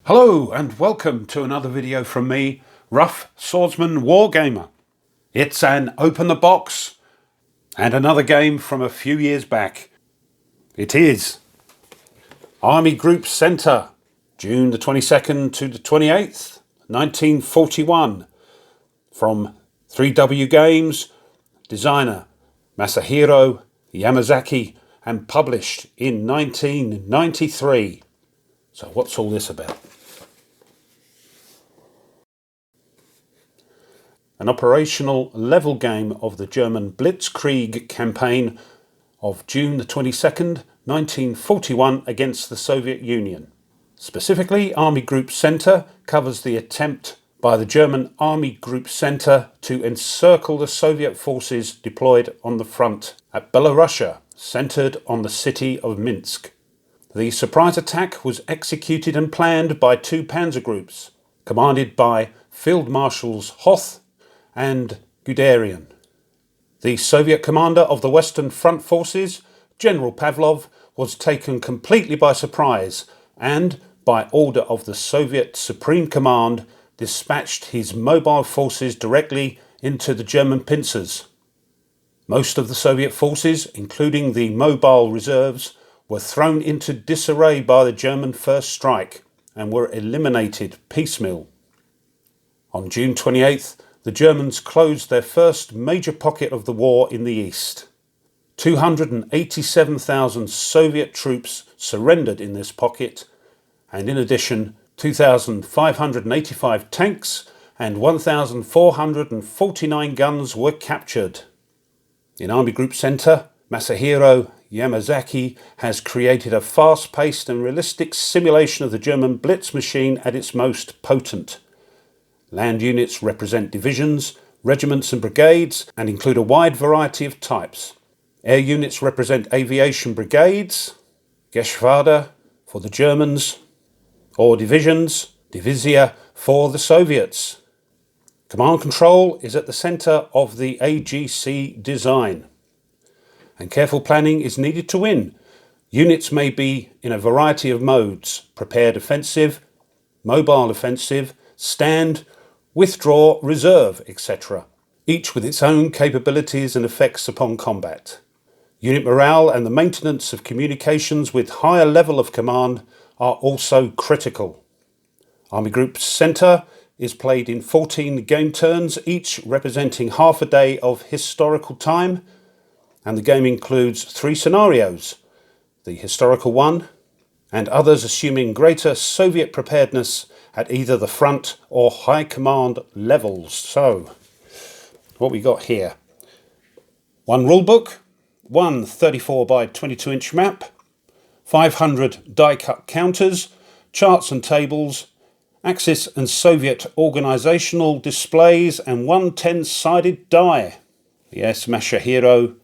Hello and welcome to another video from me, Rough Swordsman Wargamer. It's an open the box and another game from a few years back. It is Army Group Center, June the 22nd to the 28th, 1941, from 3W Games, designer Masahiro Yamazaki, and published in 1993. So what's all this about? An operational level game of the German Blitzkrieg campaign of June the 22nd, 1941 against the Soviet Union. Specifically, Army Group Center covers the attempt by the German Army Group Center to encircle the Soviet forces deployed on the front at Belorussia, centered on the city of Minsk. The surprise attack was executed and planned by two panzer groups, commanded by Field Marshals Hoth and Guderian. The Soviet commander of the Western Front forces, General Pavlov, was taken completely by surprise and, by order of the Soviet Supreme Command, dispatched his mobile forces directly into the German pincers. Most of the Soviet forces, including the mobile reserves, were thrown into disarray by the German first strike and were eliminated piecemeal. On June 28th, the Germans closed their first major pocket of the war in the east. 287,000 Soviet troops surrendered in this pocket, and in addition 2,585 tanks and 1,449 guns were captured. In Army Group Center, Masahiro Yamazaki has created a fast-paced and realistic simulation of the German Blitz machine at its most potent. Land units represent divisions, regiments and brigades and include a wide variety of types. Air units represent aviation brigades, Geschwader for the Germans, or divisions, Divizia for the Soviets. Command control is at the centre of the AGC design, and careful planning is needed to win. Units may be in a variety of modes: prepared offensive, mobile offensive, stand, withdraw, reserve, etc., each with its own capabilities and effects upon combat. Unit morale and the maintenance of communications with higher level of command are also critical. Army Group Center is played in 14 game turns, each representing half a day of historical time, and the game includes 3 scenarios: the historical one, and others assuming greater Soviet preparedness at either the front or high command levels. So, what we got here: one rulebook, one 34 by 22 inch map, 500 die-cut counters, charts and tables, Axis and Soviet organisational displays, and one 10-sided die. Yes, Masahiro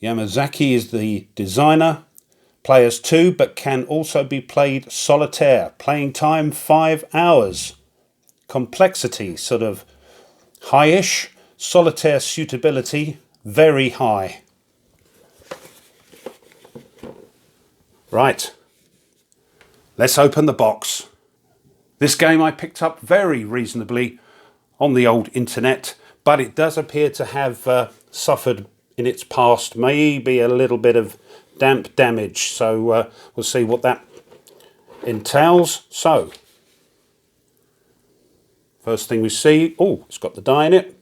Yamazaki is the designer. Players 2, but can also be played solitaire. Playing time 5 hours. Complexity sort of high-ish. Solitaire suitability very high. Right, let's open the box. This game I picked up very reasonably on the old internet, but it does appear to have suffered in its past maybe a little bit of damp damage, so we'll see what that entails. So, first thing we see, it's got the die in it,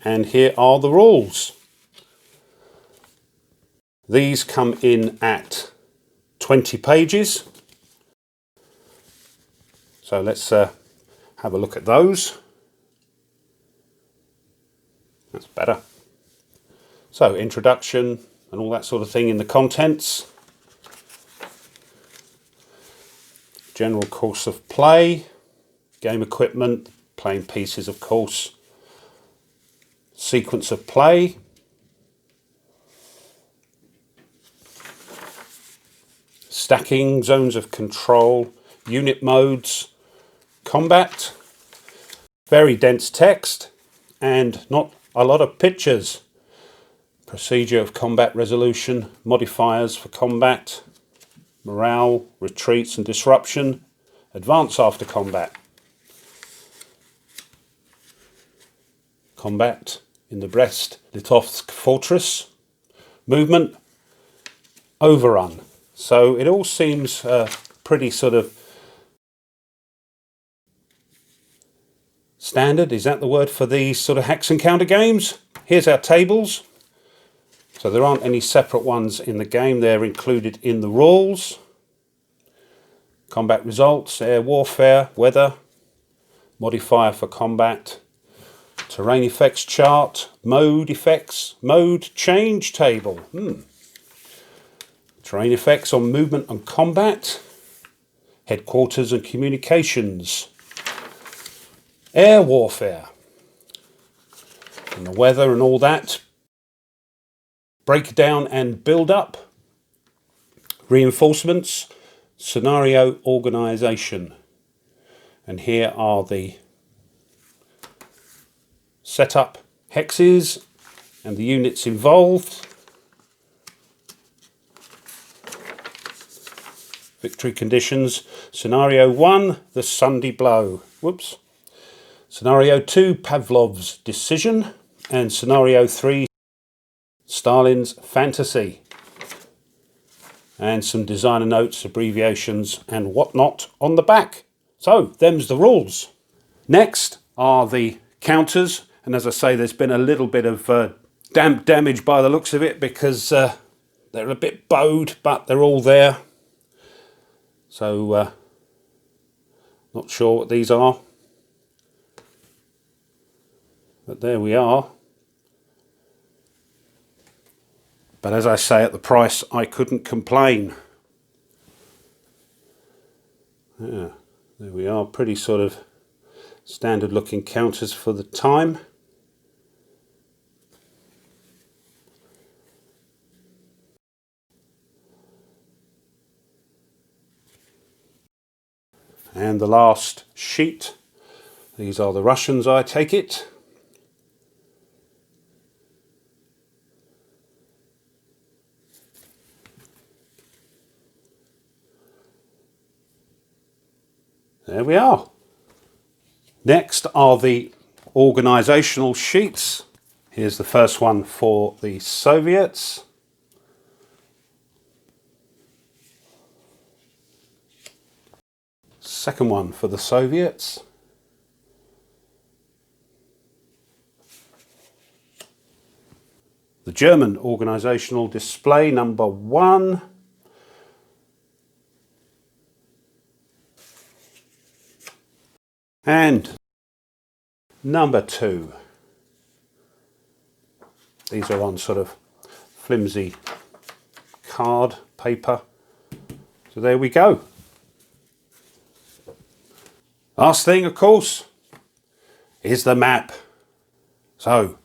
and here are the rules. These come in at 20 pages, so let's have a look at those. That's better. So, introduction and all that sort of thing in the contents. General course of play, game equipment, playing pieces of course, sequence of play, stacking, zones of control, unit modes, combat, very dense text and not a lot of pictures. Procedure of combat resolution, modifiers for combat, morale, retreats and disruption, advance after combat, combat in the Brest-Litovsk fortress, movement, overrun. So it all seems pretty sort of standard. Is that the word for these sort of hex and counter games? Here's our tables. So there aren't any separate ones in the game, they're included in the rules. Combat results, air warfare, weather, modifier for combat, terrain effects chart, mode effects, mode change table. Terrain effects on movement and combat, headquarters and communications, air warfare, and the weather and all that. Breakdown and build up, reinforcements, scenario organisation. And here are the setup hexes and the units involved. Victory conditions. Scenario 1, the Sunday blow. Whoops. Scenario 2, Pavlov's decision. And scenario 3, Stalin's fantasy. And some designer notes, abbreviations and whatnot on the back. So, them's the rules. Next are the counters. And as I say, there's been a little bit of damage by the looks of it because they're a bit bowed, but they're all there. So, not sure what these are. But there we are. But as I say, at the price, I couldn't complain. Yeah, there we are. Pretty sort of standard looking counters for the time. And the last sheet. These are the Russians, I take it. There we are. Next are the organisational sheets. Here's the first one for the Soviets. Second one for the Soviets. The German organisational display number 1. And number 2. These are on sort of flimsy card paper. So there we go. Last thing, of course, is the map. So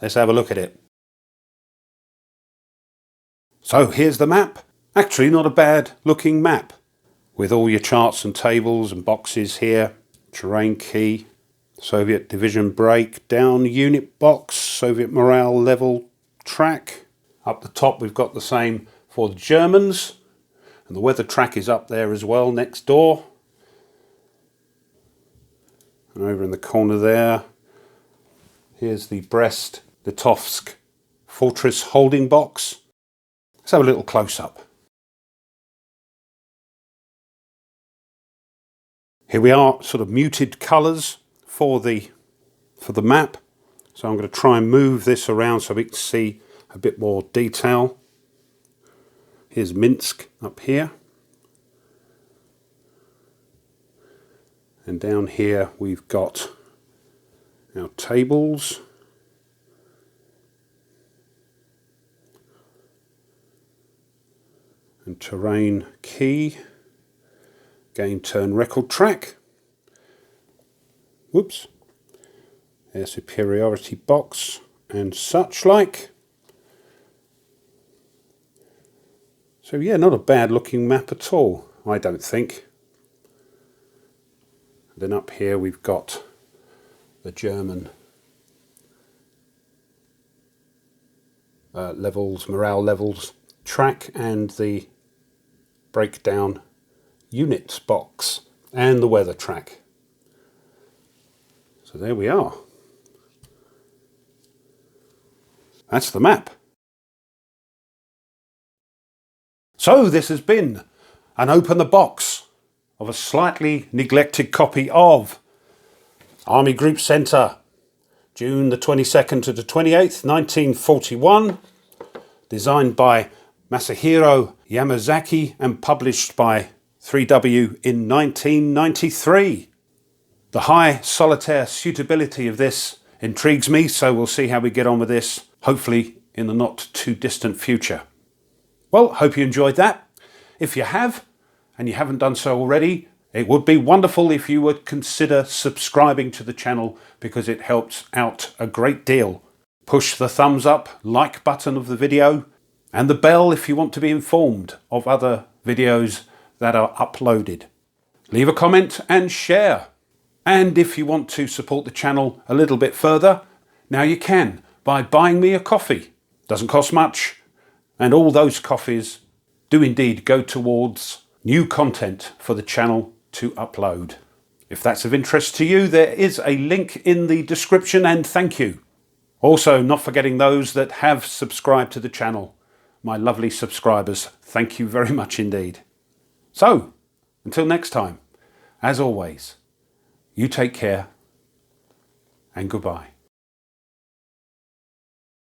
let's have a look at it. So here's the map. Actually not a bad looking map with all your charts and tables and boxes here. Terrain key, Soviet division breakdown unit box, Soviet morale level track. Up the top we've got the same for the Germans, and the weather track is up there as well next door. And over in the corner there, here's the Brest-Litovsk fortress holding box. Let's have a little close-up. Here we are, sort of muted colours for the map. So I'm going to try and move this around so we can see a bit more detail. Here's Minsk up here. And down here we've got our tables. And terrain key. Game turn record track. Whoops. Air superiority box and such like. So yeah, not a bad looking map at all, I don't think. Then up here we've got the German levels, morale levels track and the breakdown units box and the weather track. So there we are. That's the map. So this has been an open the box of a slightly neglected copy of Army Group Centre, June the 22nd to the 28th, 1941, designed by Masahiro Yamazaki and published by 3W in 1993. The high solitaire suitability of this intrigues me, so we'll see how we get on with this, hopefully in the not too distant future. Well, hope you enjoyed that. If you have, and you haven't done so already, it would be wonderful if you would consider subscribing to the channel because it helps out a great deal. Push the thumbs up, like button of the video, and the bell if you want to be informed of other videos that are uploaded. Leave a comment and share. And if you want to support the channel a little bit further, now you can by buying me a coffee. Doesn't cost much, and all those coffees do indeed go towards new content for the channel to upload. If that's of interest to you, there is a link in the description, and thank you. Also, not forgetting those that have subscribed to the channel. My lovely subscribers, thank you very much indeed. So, until next time, as always, you take care and goodbye.